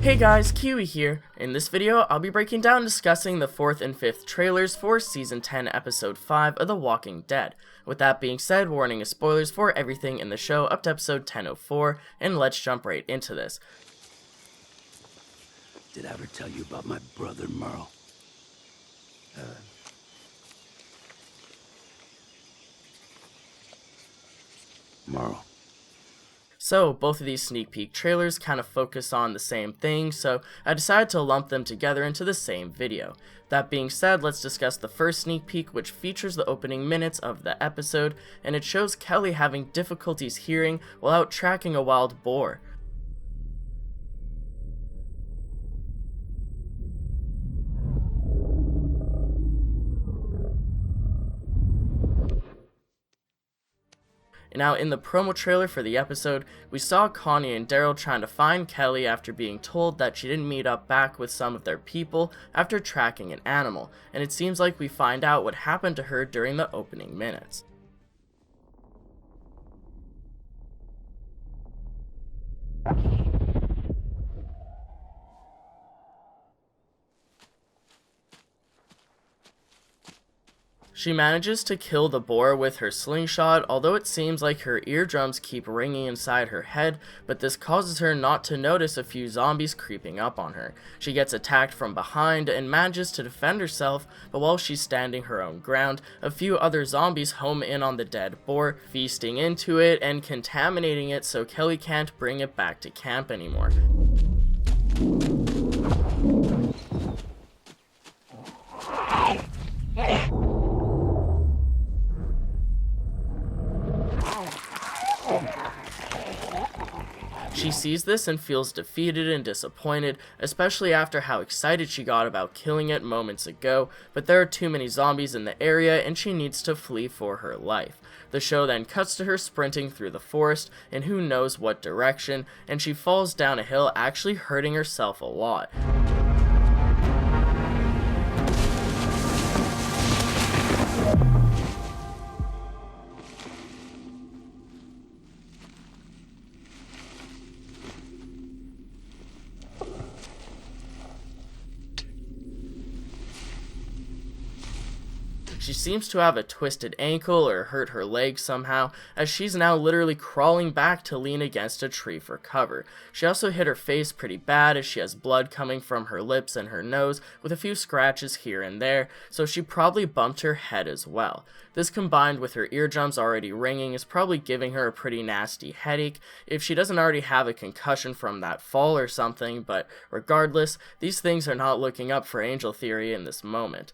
Hey guys, Kiwi here. In this video, I'll be breaking down and discussing the 4th and 5th trailers for Season 10, Episode 5 of The Walking Dead. With that being said, warning is spoilers for everything in the show up to Episode 1004, and let's jump right into this. Did I ever tell you about my brother, Merle? Merle. So, both of these sneak peek trailers kind of focus on the same thing, so I decided to lump them together into the same video. That being said, let's discuss the first sneak peek, which features the opening minutes of the episode, and it shows Kelly having difficulties hearing while out tracking a wild boar. Now, in the promo trailer for the episode, we saw Connie and Daryl trying to find Kelly after being told that she didn't meet up back with some of their people after tracking an animal, and it seems like we find out what happened to her during the opening minutes. She manages to kill the boar with her slingshot, although it seems like her eardrums keep ringing inside her head, but this causes her not to notice a few zombies creeping up on her. She gets attacked from behind and manages to defend herself, but while she's standing her own ground, a few other zombies home in on the dead boar, feasting into it and contaminating it so Kelly can't bring it back to camp anymore. She sees this and feels defeated and disappointed, especially after how excited she got about killing it moments ago, but there are too many zombies in the area and she needs to flee for her life. The show then cuts to her sprinting through the forest in who knows what direction, and she falls down a hill, actually hurting herself a lot. She seems to have a twisted ankle or hurt her leg somehow, as she's now literally crawling back to lean against a tree for cover. She also hit her face pretty bad as she has blood coming from her lips and her nose with a few scratches here and there, so she probably bumped her head as well. This combined with her eardrums already ringing is probably giving her a pretty nasty headache if she doesn't already have a concussion from that fall or something, but regardless, these things are not looking up for Angel Theory in this moment.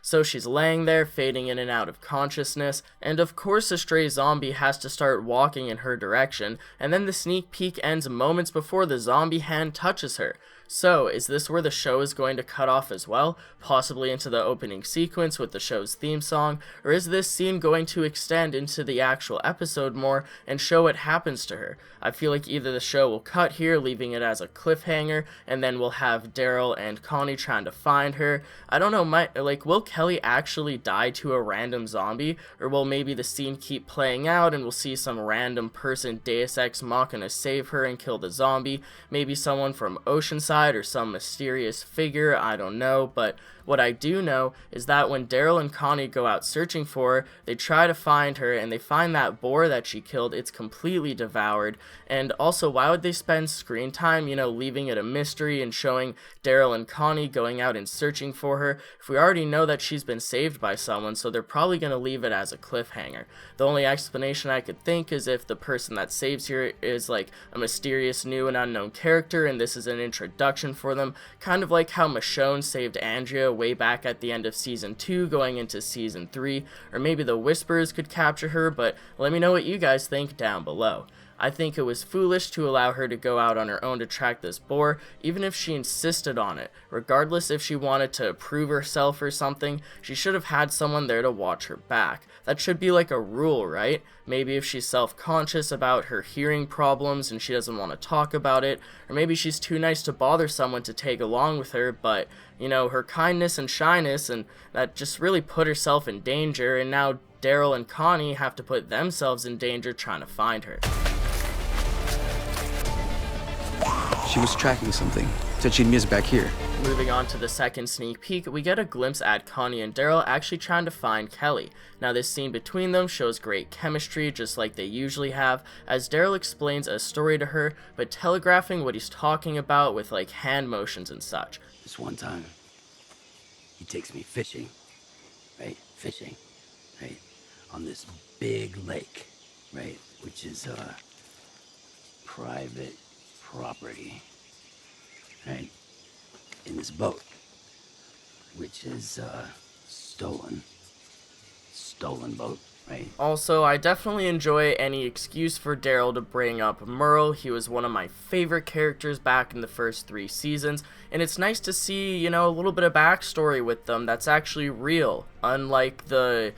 So she's laying there, fading in and out of consciousness, and of course a stray zombie has to start walking in her direction, and then the sneak peek ends moments before the zombie hand touches her. So, is this where the show is going to cut off as well, possibly into the opening sequence with the show's theme song, or is this scene going to extend into the actual episode more and show what happens to her? I feel like either the show will cut here, leaving it as a cliffhanger, and then we'll have Daryl and Connie trying to find her. I don't know, will Kelly actually die to a random zombie, or will maybe the scene keep playing out and we'll see some random person Deus Ex Machina save her and kill the zombie, maybe someone from Oceanside or some mysterious figure, I don't know, but what I do know is that when Daryl and Connie go out searching for her, they try to find her and they find that boar that she killed. It's completely devoured. And also, why would they spend screen time, leaving it a mystery and showing Daryl and Connie going out and searching for her if we already know that she's been saved by someone? So they're probably going to leave it as a cliffhanger. The only explanation I could think is if the person that saves her is like a mysterious new and unknown character and this is an introduction for them, kind of like how Michonne saved Andrea way back at the end of Season 2 going into Season 3, or maybe the Whispers could capture her, but let me know what you guys think down below. I think it was foolish to allow her to go out on her own to track this boar, even if she insisted on it. Regardless if she wanted to prove herself or something, she should have had someone there to watch her back. That should be like a rule, right? Maybe if she's self-conscious about her hearing problems and she doesn't want to talk about it, or maybe she's too nice to bother someone to take along with her, but, you know, her kindness and shyness, and that just really put herself in danger, and now Daryl and Connie have to put themselves in danger trying to find her. She was tracking something. Said she'd meet us back here. Moving on to the second sneak peek, we get a glimpse at Connie and Daryl actually trying to find Kelly. Now this scene between them shows great chemistry, just like they usually have, as Daryl explains a story to her, but telegraphing what he's talking about with like hand motions and such. This one time, he takes me fishing, right? Fishing, right? On this big lake, right? Which is, private property, right? In this boat, which is, stolen boat, right? Also, I definitely enjoy any excuse for Daryl to bring up Merle. He was one of my favorite characters back in the first 3 seasons, and it's nice to see, you know, a little bit of backstory with them that's actually real, unlike the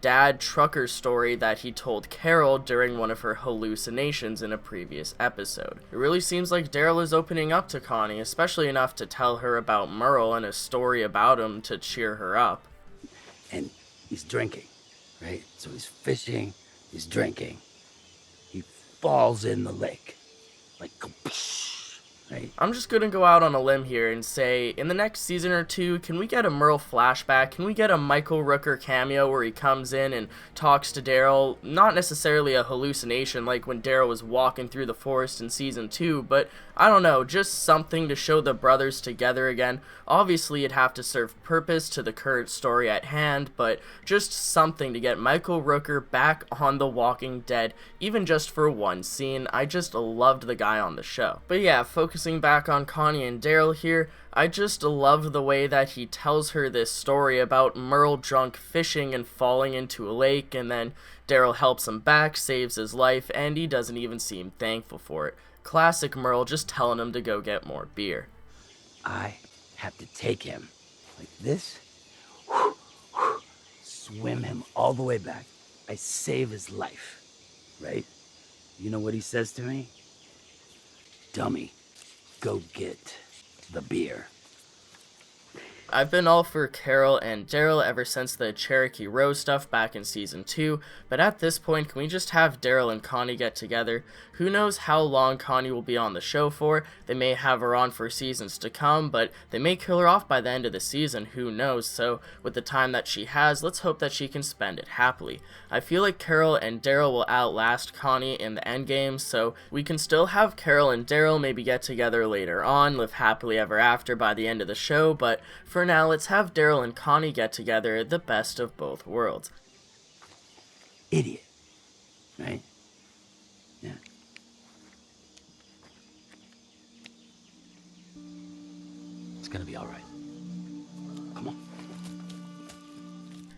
dad trucker story that he told Carol during one of her hallucinations in a previous episode. It really seems like Daryl is opening up to Connie, especially enough to tell her about Merle and a story about him to cheer her up. And he's drinking, right? So he's fishing, he's drinking. He falls in the lake, like, right? I'm just gonna go out on a limb here and say, in the next season or 2, can we get a Merle flashback? Can we get a Michael Rooker cameo where he comes in and talks to Daryl? Not necessarily a hallucination like when Daryl was walking through the forest in season 2, but I don't know, just something to show the brothers together again. Obviously it'd have to serve purpose to the current story at hand, but just something to get Michael Rooker back on The Walking Dead, even just for one scene. I just loved the guy on the show. But yeah, focusing back on Connie and Daryl here, I just love the way that he tells her this story about Merle drunk fishing and falling into a lake, and then Daryl helps him back, saves his life, and he doesn't even seem thankful for it. Classic Merle just telling him to go get more beer. I have to take him like this, swim him all the way back. I save his life, right? You know what he says to me? Dummy, go get the beer. I've been all for Carol and Daryl ever since the Cherokee Rose stuff back in season 2, but at this point, can we just have Daryl and Connie get together? Who knows how long Connie will be on the show for? They may have her on for seasons to come, but they may kill her off by the end of the season, who knows? So with the time that she has, let's hope that she can spend it happily. I feel like Carol and Daryl will outlast Connie in the endgame, so we can still have Carol and Daryl maybe get together later on, live happily ever after by the end of the show, but for now, let's have Daryl and Connie get together, the best of both worlds. Idiot, right? Yeah. It's gonna be all right. Come on.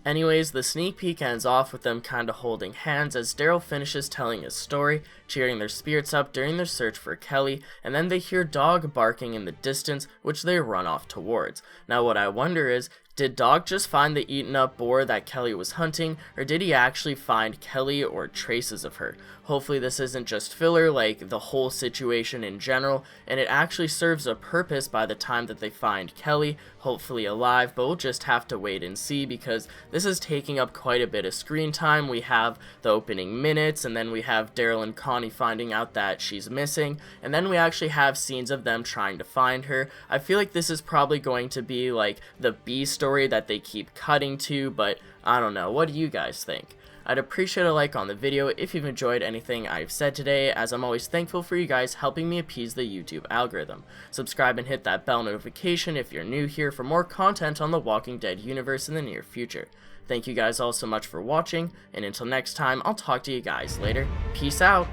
Anyways, the sneak peek ends off with them kinda holding hands as Daryl finishes telling his story, cheering their spirits up during their search for Kelly, and then they hear Dog barking in the distance, which they run off towards. Now what I wonder is, did Dog just find the eaten up boar that Kelly was hunting, or did he actually find Kelly or traces of her? Hopefully this isn't just filler like the whole situation in general, and it actually serves a purpose by the time that they find Kelly, hopefully alive, but we'll just have to wait and see because this is taking up quite a bit of screen time. We have the opening minutes, and then we have Daryl and Connie finding out that she's missing, and then we actually have scenes of them trying to find her. I feel like this is probably going to be like the B story that they keep cutting to, but I don't know. What do you guys think? I'd appreciate a like on the video if you've enjoyed anything I've said today, as I'm always thankful for you guys helping me appease the YouTube algorithm. Subscribe and hit that bell notification if you're new here for more content on the Walking Dead universe in the near future. Thank you guys all so much for watching, and until next time, I'll talk to you guys later. Peace out!